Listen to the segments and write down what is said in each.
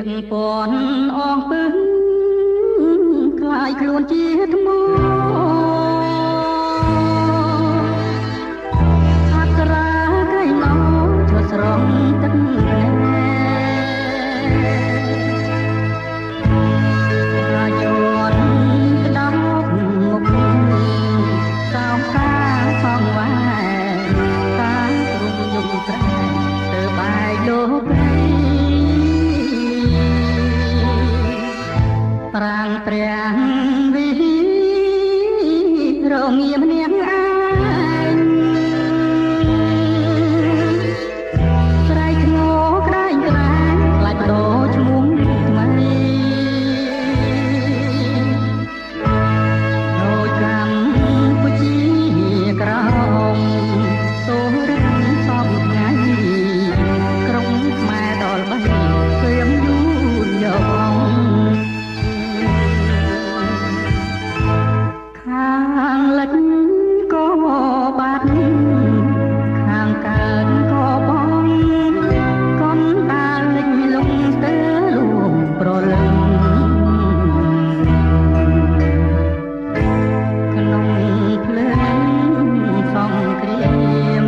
ងពន់អងពឹងខ្លាយខ្លួនជាថ្មអក្សរាកៃណោឈរស្រង់ទឹកភ្នែករាជរក្តោបមុខសោកកាសងវ៉ែតាទ្រុំយំក្រែទៅបាយលោកប្រាំងព្រះវិរងៀមនាងឯងស្រែកធ្ងោក្រែងក្រែងខ្លាចបដូរឈ្មោះថ្មីដោយកម្ពុជាក្រមសូរឹងសំថ្ងៃក្រុងខ្មែរដល់បីសៀមយូរយកខាងលិចក៏បាត់ខាងកើតក៏បងកូនតាលិចលងស្ទើលួងប្រលឹងក្នុងភ្លើងសង្គ្រាម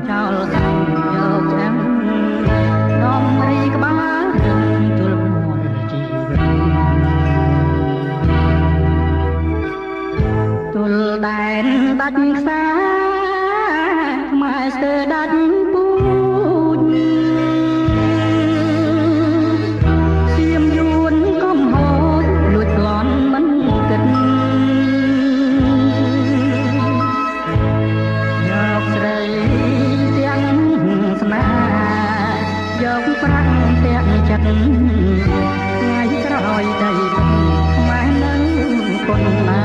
ចោលសាំយកចាំនំរីក្បាលរឹងជលមរជីវិតទល់ដែនដាច់ខ្សែខ្មែរស្ទើរដាច់ពូជសៀមយួនកំហូតលួចប្លន់មិនគិតយកស្រីទាំងស្នេហ៍យកប្រាំងទាំងចិត្តថ្ងៃក្រោយដីខ្មែរនៅគុណណា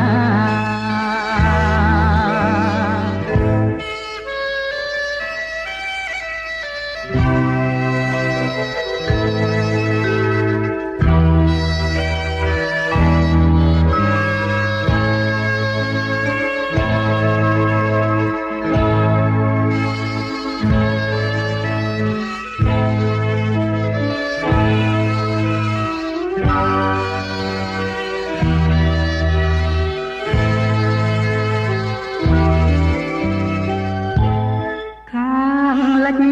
លិច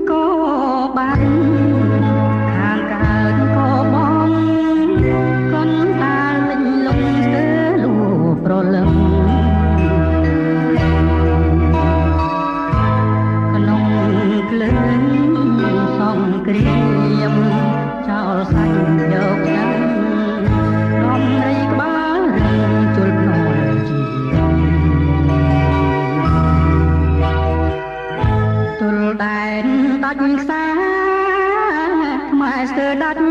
ក៏បាត់ខាងកើតក៏បងកូនតាលិចលងស្ទើលួប្រលឹងក្នុងភ្លើងសង្គ្រាមចោលសាច់យកចាំនំរីក្បាលរឹងជលភ្នំជីទល់ដែនដាច់ខ្សែខ្មែរស្ទើរដាច់